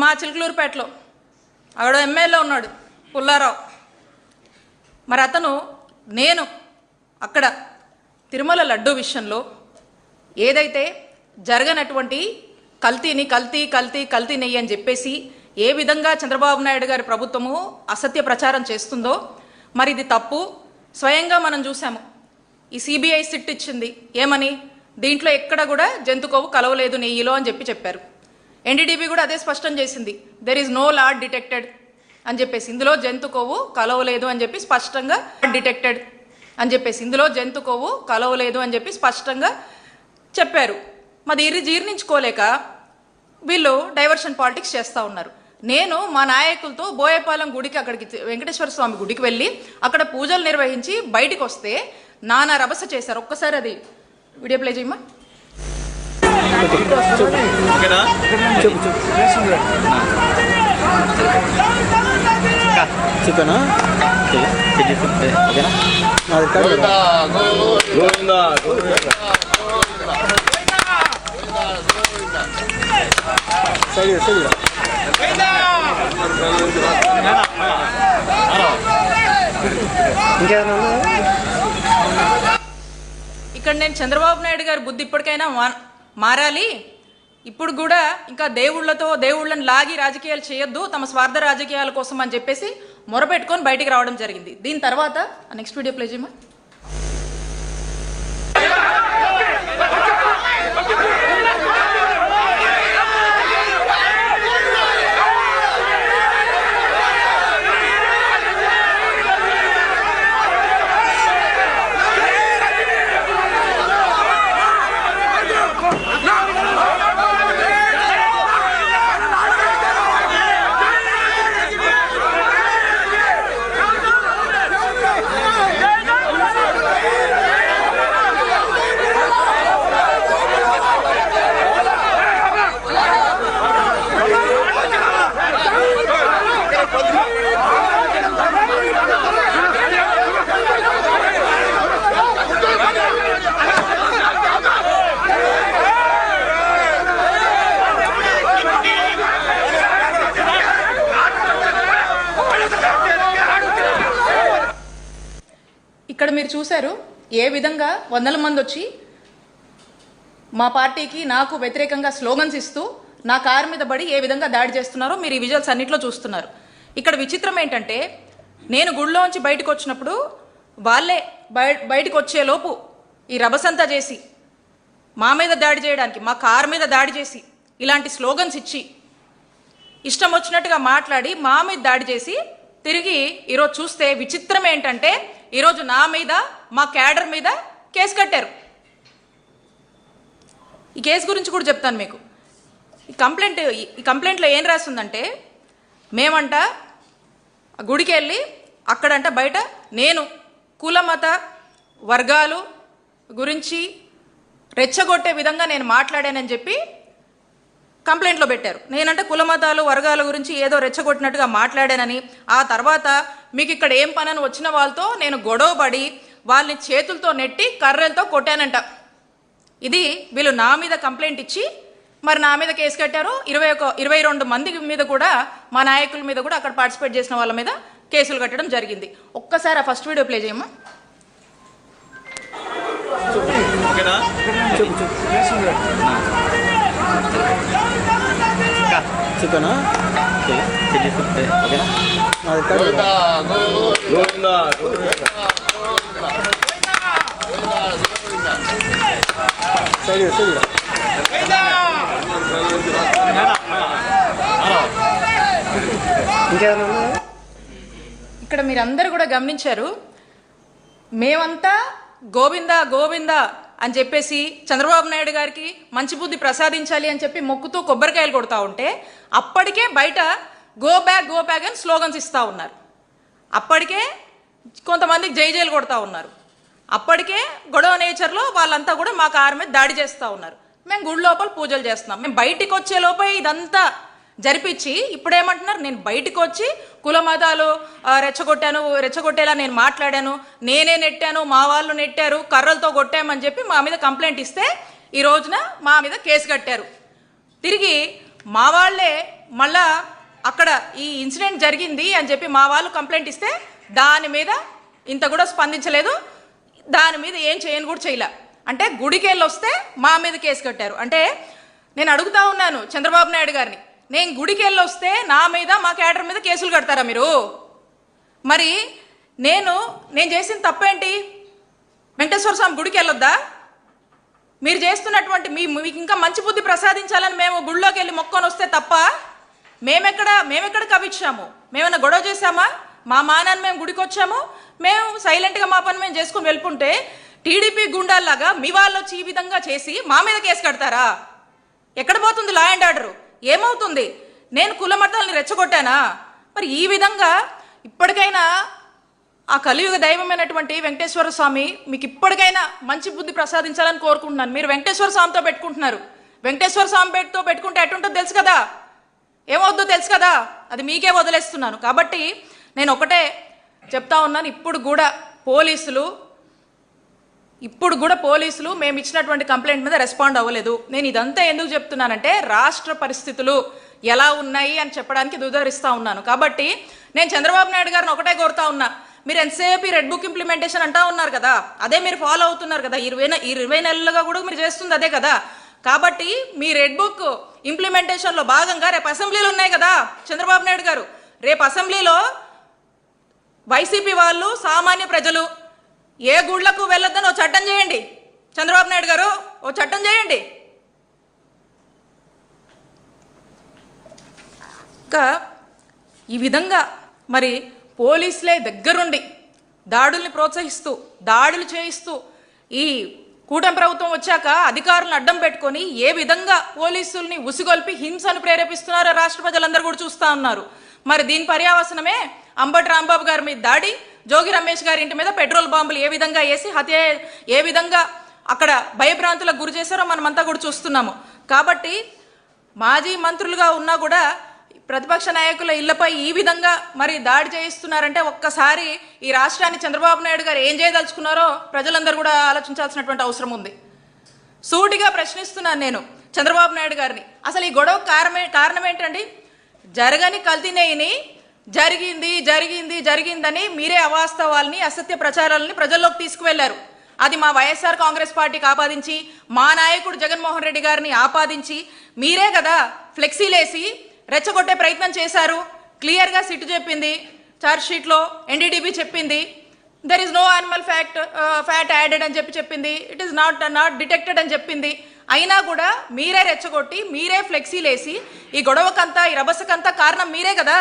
మా చిలుకలూరుపేటలో ఆవిడ ఎమ్మెల్యే ఉన్నాడు పుల్లారావు. మరి అతను నేను అక్కడ తిరుమల లడ్డూ విషయంలో ఏదైతే జరగనటువంటి కల్తీని కల్తీ నెయ్యి అని చెప్పేసి ఏ విధంగా చంద్రబాబు నాయుడు గారి ప్రభుత్వము అసత్య ప్రచారం చేస్తుందో మరి ఇది తప్పు. స్వయంగా మనం చూసాము. ఈ సిబిఐ సిట్ ఇచ్చింది ఏమని, దీంట్లో ఎక్కడ కూడా జంతుకోవు కలవలేదు నెయ్యిలో అని చెప్పారు. ఎన్డీడీబీ కూడా అదే స్పష్టం చేసింది, there is no lard detected అని చెప్పేసి, ఇందులో జంతుకోవు కలవలేదు అని చెప్పి స్పష్టంగా డిటెక్టెడ్ అని చెప్పేసి, ఇందులో జంతుకోవు కలవలేదు అని చెప్పి స్పష్టంగా చెప్పారు. మరి ఇది జీర్ణించుకోలేక వీళ్ళు డైవర్షన్ పాలిటిక్స్ చేస్తూ ఉన్నారు. నేను మా నాయకులతో బోయపాలెం గుడికి, అక్కడికి వెంకటేశ్వర స్వామి గుడికి వెళ్ళి అక్కడ పూజలు నిర్వహించి బయటికి వస్తే నానా రభస చేశారు. ఒక్కసారి అది వీడియో ప్లే చేయమ్మా. చికెనా సరే సరే ఇక్కడ నేను చంద్రబాబు నాయుడు గారి బుద్ధి ఇప్పటికైనా మారాలి. ఇప్పుడు కూడా ఇంకా దేవుళ్ళని లాగి రాజకీయాలు చేయొద్దు, తమ స్వార్థ రాజకీయాల కోసం అని చెప్పేసి మొరపెట్టుకొని బయటికి రావడం జరిగింది. దీని తర్వాత నెక్స్ట్ వీడియో ప్లే చేయమా. ఇక్కడ మీరు చూశారు ఏ విధంగా వందల మంది వచ్చి మా పార్టీకి నాకు వ్యతిరేకంగా స్లోగన్స్ ఇస్తూ నా కారు మీద పడి ఏ విధంగా దాడి చేస్తున్నారో మీరు ఈ విజువల్స్ అన్నింటిలో చూస్తున్నారు. ఇక్కడ విచిత్రం ఏంటంటే నేను గుడిలోంచి బయటకు వచ్చినప్పుడు వాళ్ళే బయటకు వచ్చేలోపు ఈ రభసంతా చేసి మా మీద దాడి చేయడానికి, మా కారు మీద దాడి చేసి ఇలాంటి స్లోగన్స్ ఇచ్చి ఇష్టం వచ్చినట్టుగా మాట్లాడి మా మీద దాడి చేసి తిరిగి ఈరోజు చూస్తే విచిత్రం ఏంటంటే ఈరోజు నా మీద మా క్యాడర్ మీద కేసు కట్టారు. ఈ కేసు గురించి కూడా చెప్తాను మీకు. ఈ కంప్లైంట్లో ఏం రాస్తుందంటే మేమంట గుడికి వెళ్ళి అక్కడంట బయట నేను కుల మత వర్గాలు గురించి రెచ్చగొట్టే విధంగా నేను మాట్లాడానని చెప్పి కంప్లైంట్లో పెట్టారు. నేనంటే కుల మతాలు వర్గాల గురించి ఏదో రెచ్చగొట్టినట్టుగా మాట్లాడానని, ఆ తర్వాత మీకు ఇక్కడ ఏం పనని వచ్చిన వాళ్ళతో నేను గొడవపడి వాళ్ళని చేతులతో నెట్టి కర్రలతో కొట్టానంట. ఇది వీళ్ళు నా మీద కంప్లైంట్ ఇచ్చి మరి నా మీద కేసు కట్టారు. 22 మంది మీద కూడా మా నాయకుల మీద కూడా అక్కడ పార్టిసిపేట్ చేసిన వాళ్ళ మీద కేసులు కట్టడం జరిగింది. ఒక్కసారి ఆ ఫస్ట్ వీడియో ప్లే చేయమ్మా. చికెనా సరే సరే ఇక్కడ మీరందరూ కూడా గమనించారు, మేమంతా గోవిందా గోవిందా అని చెప్పేసి చంద్రబాబు నాయుడు గారికి మంచి బుద్ధి ప్రసాదించాలి అని చెప్పి మొక్కుతూ కొబ్బరికాయలు కొడతా ఉంటే అప్పటికే బయట గో బ్యాక్ అని స్లోగన్స్ ఇస్తూ ఉన్నారు. అప్పటికే కొంతమందికి జైలు కొడతా ఉన్నారు. అప్పటికే గొడవ నేచర్లో వాళ్ళంతా కూడా మా కారు మీద దాడి చేస్తూ ఉన్నారు. మేము గుడి లోపల పూజలు చేస్తున్నాం. మేము బయటికి వచ్చే లోపే ఇదంతా జరిపించి ఇప్పుడేమంటున్నారు, నేను బయటకు వచ్చి కుల మతాలు రెచ్చగొట్టేలా నేను మాట్లాడాను, నేనే నెట్టాను, మా వాళ్ళు నెట్టారు, కర్రలతో కొట్టామని చెప్పి మా మీద కంప్లైంట్ ఇస్తే ఈ రోజున మా మీద కేసు కట్టారు. తిరిగి మా వాళ్ళే మళ్ళా అక్కడ ఈ ఇన్సిడెంట్ జరిగింది అని చెప్పి మా వాళ్ళు కంప్లైంట్ ఇస్తే దాని మీద ఇంత కూడా స్పందించలేదు, దాని మీద ఏం చేయని కూడా చేయలే. అంటే గుడికి వెళ్ళి వస్తే మా మీద కేసు కట్టారు. అంటే నేను అడుగుతా ఉన్నాను చంద్రబాబు నాయుడు గారిని, నేను గుడికి వెళ్ళి వస్తే నా మీద మా క్యాడర్ మీద కేసులు కడతారా మీరు? మరి నేను చేసిన తప్పేంటి? వెంకటేశ్వర స్వామి గుడికి వెళ్ళొద్దా? మీరు చేస్తున్నటువంటి మీకు ఇంకా మంచి బుద్ధి ప్రసాదించాలని మేము గుడిలోకి వెళ్ళి మొక్కొని వస్తే తప్ప మేమెక్కడ కవిచ్చాము? మేమన్నా గొడవ చేశామా? మా మానాన్ని మేము గుడికి వచ్చాము, మేము సైలెంట్గా మా పని మేము చేసుకుని వెళ్ళుకుంటే టీడీపీ గుండాల్లాగా మీ వాళ్ళు వచ్చి ఈ విధంగా చేసి మా మీద కేసు కడతారా? ఎక్కడ పోతుంది లా అండ్ ఆర్డర్? ఏమవుతుంది? నేను కుల మతాలని రెచ్చగొట్టానా? మరి ఈ విధంగా ఇప్పటికైనా ఆ కలియుగ దైవమైనటువంటి వెంకటేశ్వర స్వామి మీకు ఇప్పటికైనా మంచి బుద్ధి ప్రసాదించాలని కోరుకుంటున్నాను. మీరు వెంకటేశ్వర స్వామితో పెట్టుకుంటున్నారు, వెంకటేశ్వర స్వామి పెట్టుకుంటే ఎటుంటుందో తెలుసు కదా, ఏమవుద్దో తెలుసు కదా, అది మీకే వదిలేస్తున్నాను. కాబట్టి నేను ఒకటే చెప్తా ఉన్నాను, ఇప్పుడు కూడా పోలీసులు మేము ఇచ్చినటువంటి కంప్లైంట్ మీద రెస్పాండ్ అవ్వలేదు. నేను ఇదంతా ఎందుకు చెప్తున్నానంటే రాష్ట్ర పరిస్థితులు ఎలా ఉన్నాయి అని చెప్పడానికి దుదరిస్తూ ఉన్నాను. కాబట్టి నేను చంద్రబాబు నాయుడు గారిని ఒకటే కోరుతా ఉన్నా, మీరు ఎంతసేపు రెడ్ బుక్ ఇంప్లిమెంటేషన్ అంటా ఉన్నారు కదా, అదే మీరు ఫాలో అవుతున్నారు కదా, 20 నెలలుగా కూడా మీరు చేస్తుంది అదే కదా. కాబట్టి మీ రెడ్ బుక్ ఇంప్లిమెంటేషన్లో భాగంగా రేపు అసెంబ్లీలు ఉన్నాయి కదా చంద్రబాబు నాయుడు గారు, రేపు అసెంబ్లీలో వైసీపీ వాళ్ళు సామాన్య ప్రజలు ఏ గుళ్లకు వెళ్ళొద్దని ఓ చట్టం చేయండి. చంద్రబాబు నాయుడు గారు ఓ చట్టం చేయండి. ఇంకా ఈ విధంగా మరి పోలీసులే దగ్గరుండి దాడుల్ని ప్రోత్సహిస్తూ దాడులు చేయిస్తూ ఈ కూటమి ప్రభుత్వం వచ్చాక అధికారులను అడ్డం పెట్టుకొని ఏ విధంగా పోలీసుల్ని ఉసిగొల్పి హింసను ప్రేరేపిస్తున్నారో రాష్ట్ర ప్రజలందరూ కూడా చూస్తూ ఉన్నారు. మరి దీని పర్యావసనమే అంబటి రాంబాబు గారి మీద దాడి, జోగి రమేష్ గారి ఇంటి మీద పెట్రోల్ బాంబులు ఏ విధంగా వేసి ఏ విధంగా అక్కడ భయభ్రాంతులకు గురి చేశారో మనమంతా కూడా చూస్తున్నాము. కాబట్టి మాజీ మంత్రులుగా ఉన్నా కూడా ప్రతిపక్ష నాయకుల ఇళ్లపై ఈ విధంగా మరి దాడి చేయిస్తున్నారంటే ఒక్కసారి ఈ రాష్ట్రాన్ని చంద్రబాబు నాయుడు గారు ఏం చేయదలుచుకున్నారో ప్రజలందరూ కూడా ఆలోచించాల్సినటువంటి అవసరం ఉంది. సూటిగా ప్రశ్నిస్తున్నాను నేను చంద్రబాబు నాయుడు గారిని, అసలు ఈ గొడవ కారణం ఏంటండి? జరగని కల్తీనేయిని జరిగిందని మీరే అవాస్తవాల్ని అసత్య ప్రచారాలని ప్రజల్లోకి తీసుకువెళ్లారు. అది మా వైఎస్ఆర్ కాంగ్రెస్ పార్టీకి ఆపాదించి మా నాయకుడు జగన్మోహన్ రెడ్డి గారిని ఆపాదించి మీరే కదా ఫ్లెక్సీలేసి రెచ్చగొట్టే ప్రయత్నం చేశారు. క్లియర్గా సిట్ చెప్పింది, ఛార్జ్ షీట్లో ఎన్డీడీబీ చెప్పింది, there is no animal fat added అని చెప్పింది, ఇట్ ఈస్ నాట్ డిటెక్టెడ్ అని చెప్పింది. అయినా కూడా మీరే రెచ్చగొట్టి మీరే ఫ్లెక్సీలేసి ఈ గొడవకంతా ఈ రభసకంతా కారణం మీరే కదా.